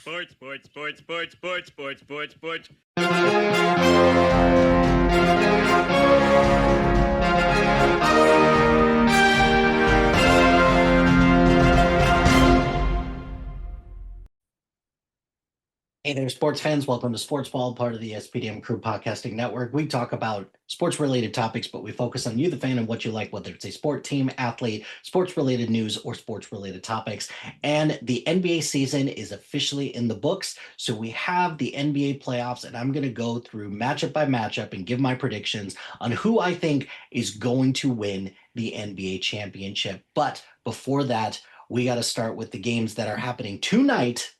Sports, sports, sports, sports, sports, sports, sports, sports. Hey there, sports fans. Welcome to Sportsball, part of the SPDM Crew Podcasting Network. We talk about sports-related topics, but we focus on you, the fan, and what you like, whether it's a sport, team, athlete, sports-related news, or sports-related topics. And the NBA season is officially in the books. So we have the NBA playoffs, and I'm going to go through matchup by matchup and give my predictions on who I think is going to win the NBA championship. But before that, we got to start with the games that are happening tonight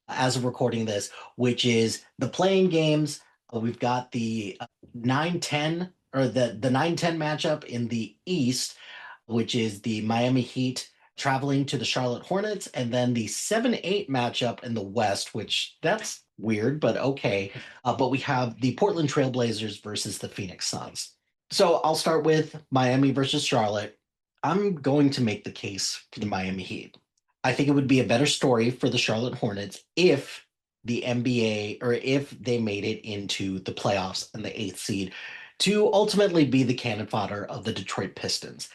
as of recording this, which is the playing games. We've got the 9-10 or the 9-10 matchup in the East, which is the Miami Heat traveling to the Charlotte Hornets, and then the 7-8 matchup in the West, which that's weird, but okay. But we have the Portland Trailblazers versus the Phoenix Suns. So I'll start with Miami versus Charlotte. I'm going to make the case for the Miami Heat. I think it would be a better story for the Charlotte Hornets if the NBA or if they made it into the playoffs and the eighth seed to ultimately be the cannon fodder of the Detroit Pistons.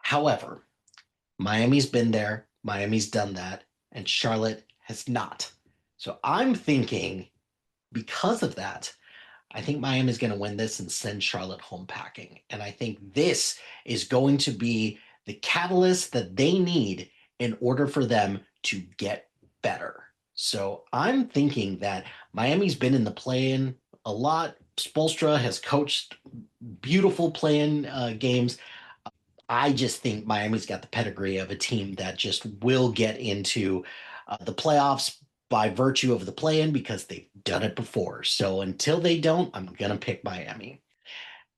However, Miami's been there, Miami's done that, and Charlotte has not. So I'm thinking because of that, I think Miami's going to win this and send Charlotte home packing. And I think this is going to be the catalyst that they need in order for them to get better. So I'm thinking that Miami's been in the play-in a lot. Spoelstra has coached beautiful play-in games. I just think Miami's got the pedigree of a team that just will get into the playoffs by virtue of the play-in because they've done it before. So until they don't, I'm going to pick Miami.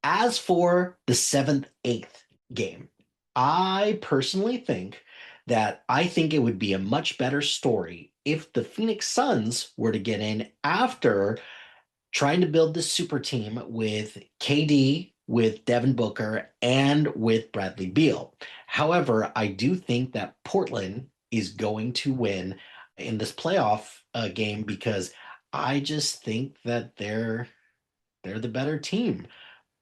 As for the 7th-8th game, I personally think it would be a much better story if the Phoenix Suns were to get in after trying to build this super team with KD, with Devin Booker, and with Bradley Beal. However, I do think that Portland is going to win in this playoff game because I just think that they're the better team.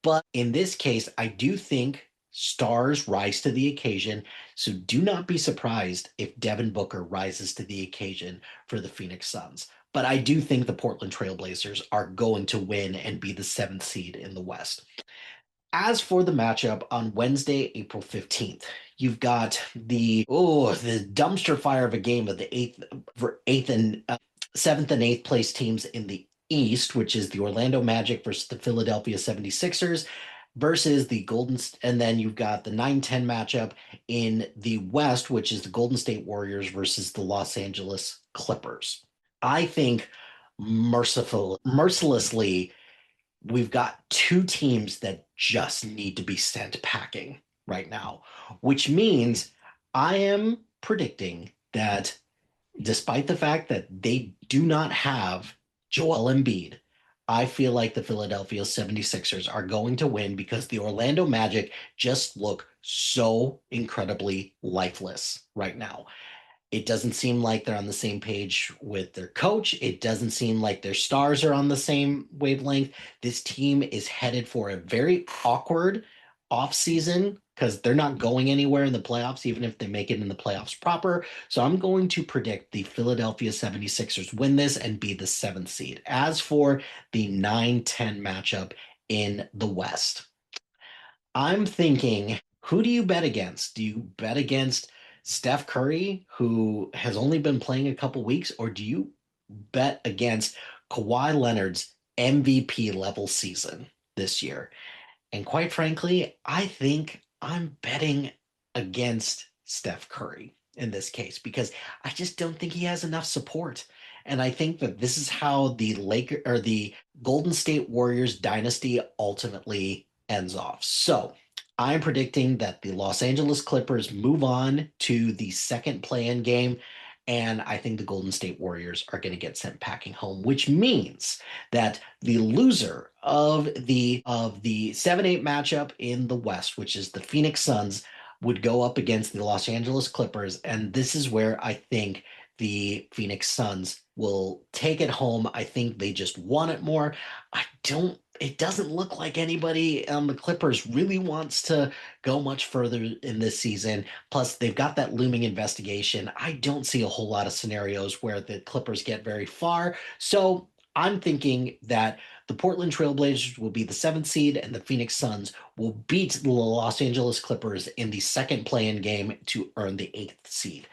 But in this case, I do think stars rise to the occasion. So do not be surprised if Devin Booker rises to the occasion for the Phoenix Suns. But I do think the Portland Trailblazers are going to win and be the 7th seed in the West. As for the matchup on Wednesday, April 15th, you've got the dumpster fire of a game of the eighth and 7th and 8th place teams in the East, which is the Orlando Magic versus the Philadelphia 76ers versus the and then you've got the 9-10 matchup in the West, which is the Golden State Warriors versus the Los Angeles Clippers. I think mercilessly, we've got two teams that just need to be sent packing right now, which means I am predicting that despite the fact that they do not have Joel Embiid, I feel like the Philadelphia 76ers are going to win because the Orlando Magic just look so incredibly lifeless right now. It doesn't seem like they're on the same page with their coach. It doesn't seem like their stars are on the same wavelength. This team is headed for a very awkward offseason because they're not going anywhere in the playoffs, even if they make it in the playoffs proper. So I'm going to predict the Philadelphia 76ers win this and be the 7th seed. As for the 9-10 matchup in the West, I'm thinking, who do you bet against? Do you bet against Steph Curry, who has only been playing a couple weeks, or do you bet against Kawhi Leonard's MVP level season this year? And quite frankly, I think I'm betting against Steph Curry in this case because I just don't think he has enough support. And I think that this is how the Golden State Warriors dynasty ultimately ends off. So I'm predicting that the Los Angeles Clippers move on to the second play-in game, and I think the Golden State Warriors are going to get sent packing home, which means that the loser of the 7-8 matchup in the West, which is the Phoenix Suns, would go up against the Los Angeles Clippers, and this is where I think the Phoenix Suns will take it home. I think they just want it more. It doesn't look like anybody on the Clippers really wants to go much further in this season. Plus, they've got that looming investigation. I don't see a whole lot of scenarios where the Clippers get very far. So I'm thinking that the Portland Trailblazers will be the seventh seed and the Phoenix Suns will beat the Los Angeles Clippers in the second play-in game to earn the eighth seed.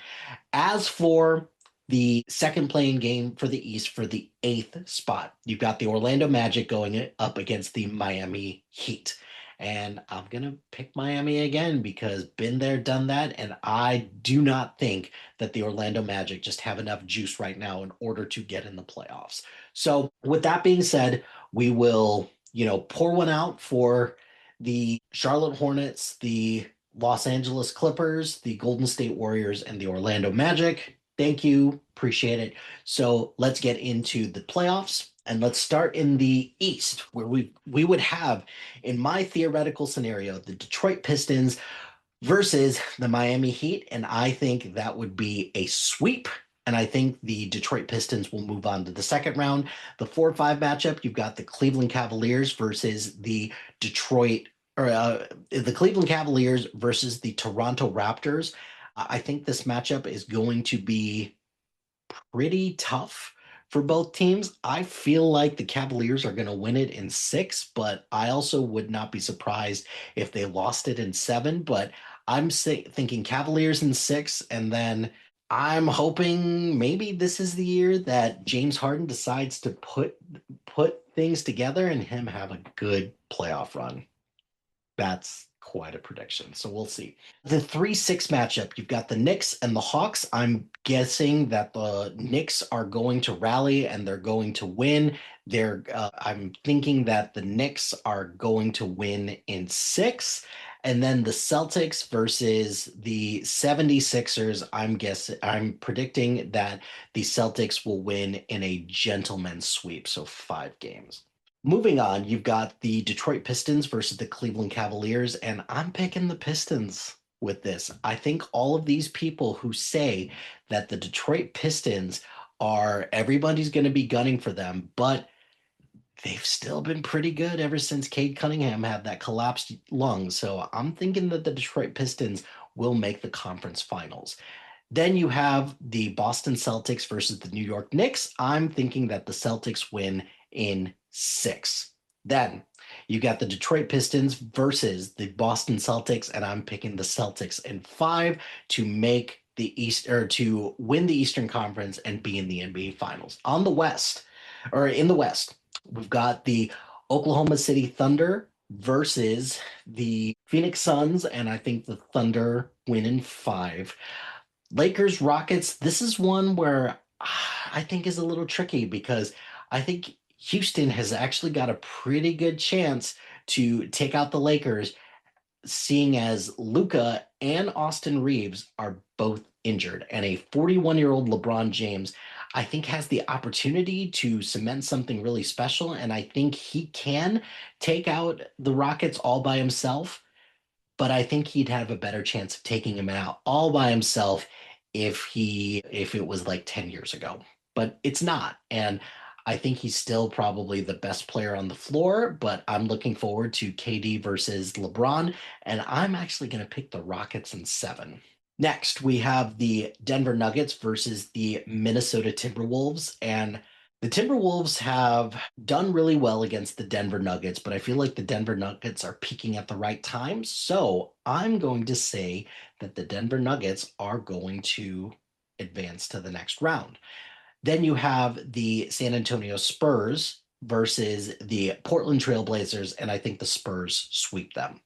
As for the second playing game for the East for the eighth spot, you've got the Orlando Magic going up against the Miami Heat. And I'm going to pick Miami again because been there, done that. And I do not think that the Orlando Magic just have enough juice right now in order to get in the playoffs. So, with that being said, we will, pour one out for the Charlotte Hornets, the Los Angeles Clippers, the Golden State Warriors, and the Orlando Magic. Thank you. Appreciate it. So let's get into the playoffs and let's start in the East, where we would have, in my theoretical scenario, the Detroit Pistons versus the Miami Heat. And I think that would be a sweep. And I think the Detroit Pistons will move on to the second round. The 4-5 matchup, you've got the Cleveland Cavaliers versus the Cleveland Cavaliers versus the Toronto Raptors. I think this matchup is going to be pretty tough for both teams. I feel like the Cavaliers are going to win it in six, but I also would not be surprised if they lost it in seven. But I'm thinking Cavaliers in six, and then I'm hoping maybe this is the year that James Harden decides to put things together and him have a good playoff run. That's quite a prediction. So we'll see. The 3-6 matchup, you've got the Knicks and the Hawks. I'm guessing that the Knicks are going to rally and they're going to win. I'm thinking that the Knicks are going to win in six. And then the Celtics versus the 76ers, I'm predicting that the Celtics will win in a gentleman's sweep, so 5 games. Moving on, you've got the Detroit Pistons versus the Cleveland Cavaliers, and I'm picking the Pistons with this. I think all of these people who say that the Detroit Pistons everybody's going to be gunning for them, but they've still been pretty good ever since Cade Cunningham had that collapsed lung. So I'm thinking that the Detroit Pistons will make the conference finals. Then you have the Boston Celtics versus the New York Knicks. I'm thinking that the Celtics win in six. Then you got the Detroit Pistons versus the Boston Celtics, and I'm picking the Celtics in five to make the East or to win the Eastern Conference and be in the NBA Finals. In the West, we've got the Oklahoma City Thunder versus the Phoenix Suns, and I think the Thunder win in five. Lakers Rockets, this is one where I think is a little tricky because I think Houston has actually got a pretty good chance to take out the Lakers, seeing as Luka and Austin Reeves are both injured, and a 41-year-old LeBron James, I think, has the opportunity to cement something really special, and I think he can take out the Rockets all by himself, but I think he'd have a better chance of taking him out all by himself if it was like 10 years ago. But it's not. And I think he's still probably the best player on the floor, but I'm looking forward to KD versus LeBron, and I'm actually going to pick the Rockets in seven. Next, we have the Denver Nuggets versus the Minnesota Timberwolves, and the Timberwolves have done really well against the Denver Nuggets, but I feel like the Denver Nuggets are peaking at the right time. So I'm going to say that the Denver Nuggets are going to advance to the next round. Then you have the San Antonio Spurs versus the Portland Trailblazers, and I think the Spurs sweep them.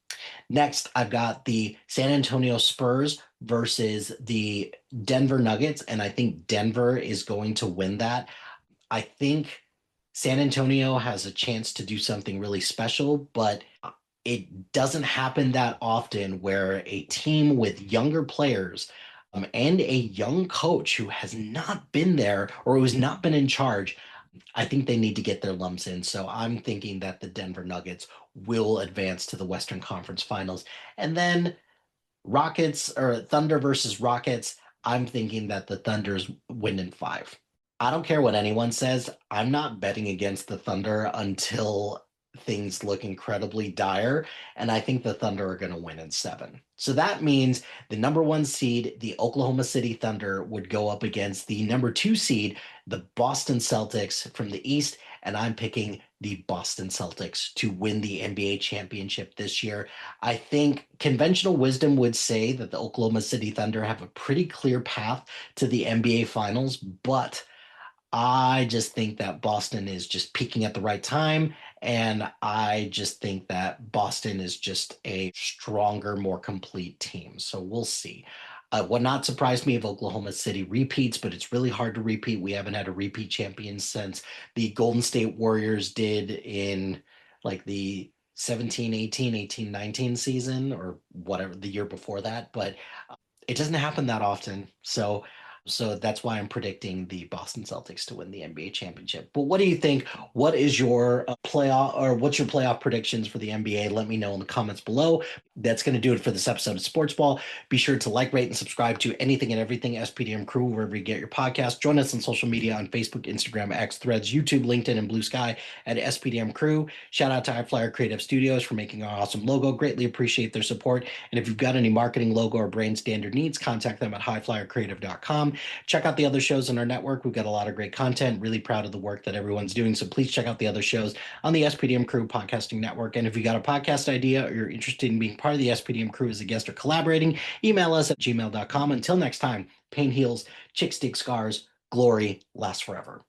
Next, I've got the San Antonio Spurs versus the Denver Nuggets, and I think Denver is going to win that. I think San Antonio has a chance to do something really special, but it doesn't happen that often where a team with younger players and a young coach who has not been there or who has not been in charge, I think they need to get their lumps in. So I'm thinking that the Denver Nuggets will advance to the Western Conference Finals. And then Rockets or Thunder versus Rockets. I'm thinking that the Thunder's win in five. I don't care what anyone says. I'm not betting against the Thunder until things look incredibly dire. And I think the Thunder are going to win in seven. So that means the number one seed, the Oklahoma City Thunder, would go up against the number two seed, the Boston Celtics from the East. And I'm picking the Boston Celtics to win the NBA championship this year. I think conventional wisdom would say that the Oklahoma City Thunder have a pretty clear path to the NBA Finals, but I just think that Boston is just peaking at the right time. And I just think that Boston is just a stronger, more complete team. So we'll see. Would not surprise me if Oklahoma City repeats, but it's really hard to repeat. We haven't had a repeat champion since the Golden State Warriors did in like the 17, 18, 18, 19 season or whatever the year before that. But it doesn't happen that often. So that's why I'm predicting the Boston Celtics to win the NBA championship. But what do you think? What is your playoff or what's your playoff predictions for the NBA? Let me know in the comments below. That's going to do it for this episode of Sports Ball. Be sure to like, rate, and subscribe to anything and everything SPDM Crew wherever you get your podcast. Join us on social media on Facebook, Instagram, X, Threads, YouTube, LinkedIn, and Blue Sky at SPDM Crew. Shout out to iFlyer Creative Studios for making our awesome logo. Greatly appreciate their support. And if you've got any marketing, logo, or brand standard needs, contact them at highflyercreative.com. Check out the other shows on our network. We've got a lot of great content. Really proud of the work that everyone's doing. So please check out the other shows on the SPDM Crew Podcasting Network. And if you got a podcast idea or you're interested in being part of the SPDM Crew as a guest or collaborating, email us at gmail.com. Until next time, pain heals, chicks dig scars, glory lasts forever.